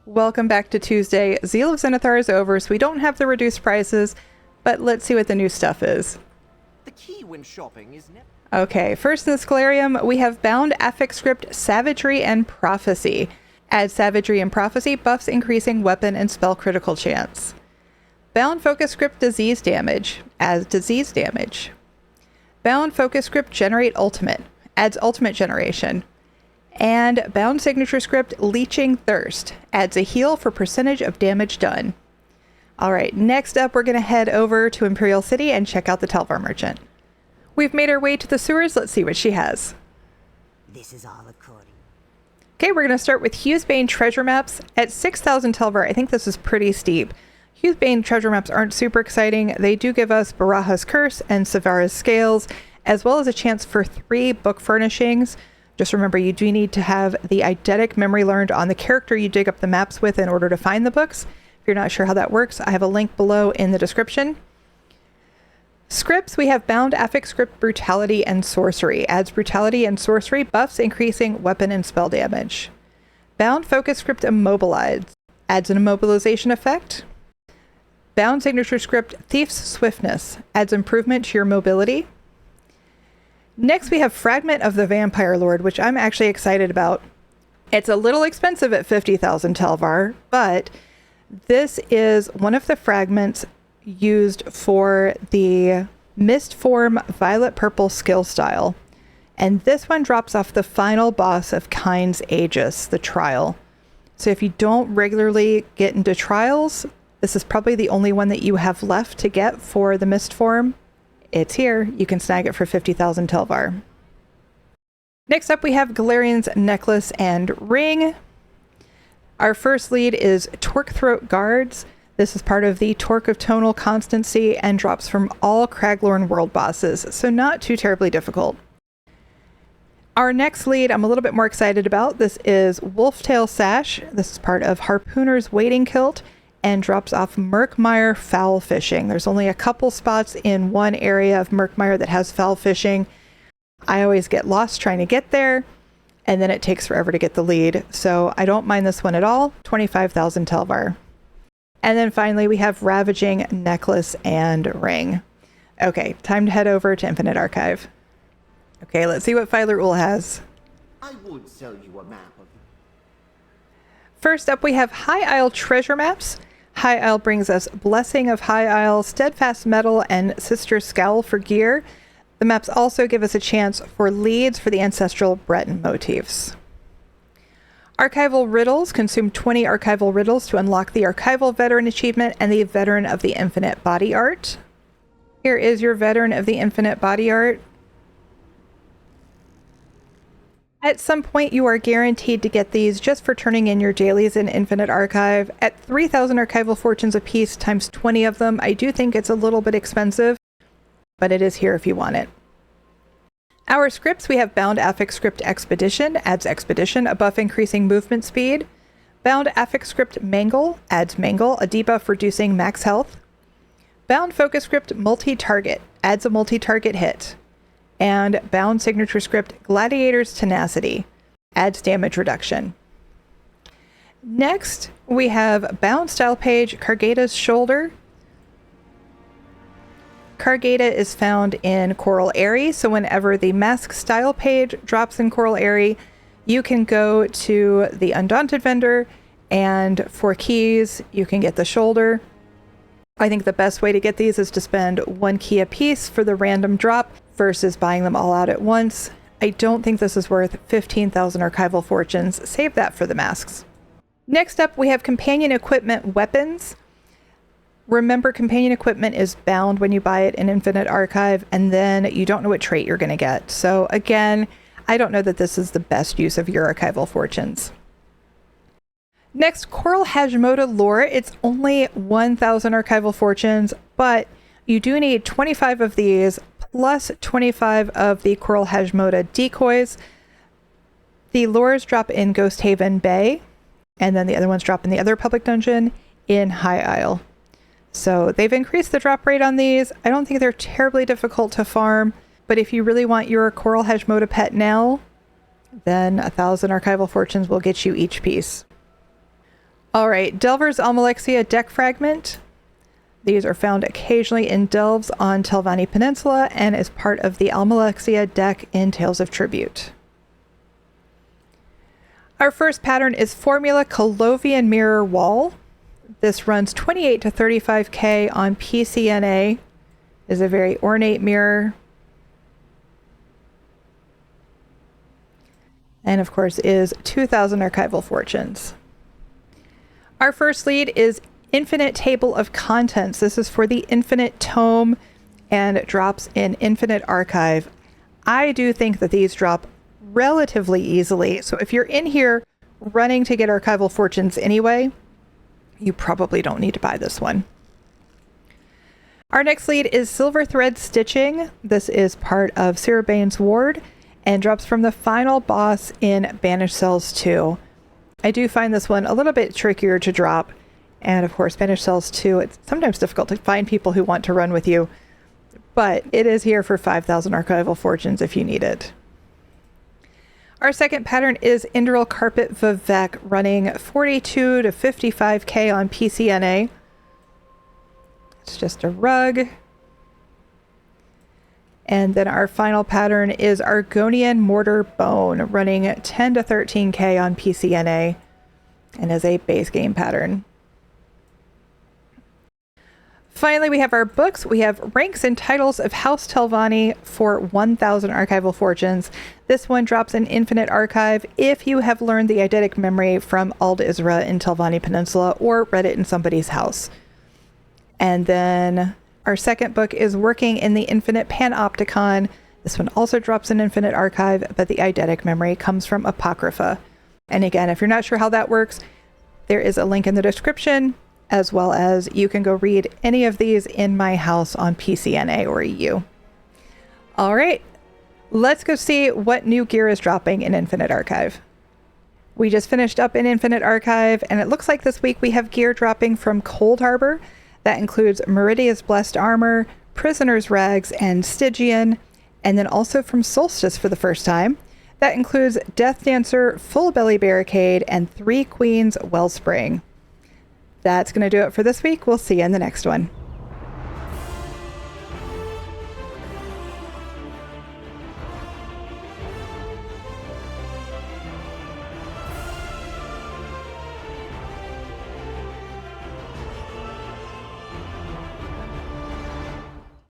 Welcome back to Tuesday. Zeal of Zenithar is over, so we don't have the reduced prices, but let's see what the new stuff is. The key when shopping is never... Okay, first in the Scholarium, we have Bound Affix Script Savagery and Prophecy. Add Savagery and Prophecy, buffs increasing weapon and spell critical chance. Bound Focus Script Disease Damage, adds disease damage. Bound Focus Script Generate Ultimate, adds ultimate generation. And Bound Signature Script Leeching Thirst, adds a heal for percentage of damage done. Alright, next up we're going to head over to Imperial City and check out the Tel Var Merchant. We've made our way to the sewers, let's see what she has. This is all according. Okay, we're going to start with Hughesbane treasure maps at 6,000 Tel Var. I think this is pretty steep. Hughesbane treasure maps aren't super exciting. They do give us Baraha's Curse and Savara's Scales, as well as a chance for 3 book furnishings. Just remember, you do need to have the eidetic memory learned on the character you dig up the maps with in order to find the books. If you're not sure how that works, I have a link below in the description. Scripts, we have Bound Affix Script Brutality and Sorcery. Adds Brutality and Sorcery, buffs increasing weapon and spell damage. Bound Focus Script Immobilize. Adds an immobilization effect. Bound Signature Script Thief's Swiftness. Adds improvement to your mobility. Next we have Fragment of the Vampire Lord, which I'm actually excited about. It's a little expensive at 50,000 Tel Var, but this is one of the fragments used for the Mist Form Violet Purple skill style. And this one drops off the final boss of Kind's Aegis, the trial. So if you don't regularly get into trials, this is probably the only one that you have left to get for the Mist Form. It's here. You can snag it for 50,000 Tel Var. Next up we have Galarian's Necklace and Ring. Our first lead is Torque Throat Guards. This is part of the Torque of Tonal Constancy and drops from all Craglorn world bosses, so not too terribly difficult. Our next lead I'm a little bit more excited about. This is Wolftail Sash. This is part of Harpooner's Wading Kilt and drops off Murkmire Foul Fishing. There's only a couple spots in one area of Murkmire that has foul fishing. I always get lost trying to get there, and then it takes forever to get the lead, so I don't mind this one at all. 25,000 Tel Var. And then finally we have Ravaging Necklace and Ring. Okay, time to head over to Infinite Archive. Okay, let's see what Filer Ul has. I would sell you a map of... First up we have High Isle treasure maps. High Isle brings us Blessing of High Isle, Steadfast Metal, and Sister Scowl for gear. The maps also give us a chance for leads for the ancestral Breton motifs. Archival Riddles. Consume 20 Archival Riddles to unlock the Archival Veteran achievement and the Veteran of the Infinite Body Art. Here is your Veteran of the Infinite Body Art. At some point you are guaranteed to get these just for turning in your dailies in Infinite Archive. At 3,000 Archival Fortunes apiece times 20 of them, I do think it's a little bit expensive, but it is here if you want it. Our scripts, we have Bound Affix Script Expedition, adds Expedition, a buff increasing movement speed. Bound Affix Script Mangle, adds Mangle, a debuff reducing max health. Bound Focus Script Multi-Target, adds a multi-target hit. And Bound Signature Script Gladiator's Tenacity, adds damage reduction. Next, we have Bound Style Page Kargada's Shoulder. Kargada is found in Coral Airy, so whenever the Mask Style page drops in Coral Airy, you can go to the Undaunted vendor, and for keys, you can get the shoulder. I think the best way to get these is to spend 1 key a piece for the random drop versus buying them all out at once. I don't think this is worth 15,000 Archival Fortunes. Save that for the masks. Next up, we have Companion Equipment Weapons. Remember, companion equipment is bound when you buy it in Infinite Archive, and then you don't know what trait you're going to get. So again, I don't know that this is the best use of your Archival Fortunes. Next, Coral Hajimoda Lore. It's only 1,000 Archival Fortunes, but you do need 25 of these, plus 25 of the Coral Hajimoda decoys. The lures drop in Ghost Haven Bay, and then the other ones drop in the other public dungeon in High Isle. So they've increased the drop rate on these. I don't think they're terribly difficult to farm, but if you really want your Coral Hajimoda pet now, then 1,000 Archival Fortunes will get you each piece. All right, Delver's Almalexia deck fragment. These are found occasionally in delves on Telvanni Peninsula and is part of the Almalexia deck in Tales of Tribute. Our first pattern is Formula Colovian Mirror Wall. This runs 28 to 35K on PCNA. Is a very ornate mirror. And of course is 2,000 archival fortunes. Our first lead is Infinite Table of Contents. This is for the Infinite Tome and drops in Infinite Archive. I do think that these drop relatively easily. So if you're in here running to get archival fortunes anyway, you probably don't need to buy this one. Our next lead is Silver Thread Stitching. This is part of Sirabane's Ward and drops from the final boss in Banished Cells 2. I do find this one a little bit trickier to drop. And of course, Banished Cells 2, it's sometimes difficult to find people who want to run with you. But it is here for 5,000 archival fortunes if you need it. Our second pattern is Indral Carpet Vivek, running 42 to 55K on PCNA. It's just a rug. And then our final pattern is Argonian Mortar Bone, running 10 to 13K on PCNA and is a base game pattern. Finally, we have our books. We have Ranks and Titles of House Telvanni for 1,000 archival fortunes. This one drops in Infinite Archive if you have learned the eidetic memory from Ald Isra in Telvanni Peninsula or read it in somebody's house. And then our second book is Working in the Infinite Panopticon. This one also drops in Infinite Archive, but the eidetic memory comes from Apocrypha. And again, if you're not sure how that works, there is a link in the description, as well as you can go read any of these in my house on PCNA or EU. All right, let's go see what new gear is dropping in Infinite Archive. We just finished up in Infinite Archive, and it looks like this week we have gear dropping from Cold Harbor. That includes Meridia's Blessed Armor, Prisoner's Rags, and Stygian, and then also from Solstice for the first time. That includes Death Dancer, Full Belly Barricade, and Three Queens Wellspring. That's going to do it for this week. We'll see you in the next one.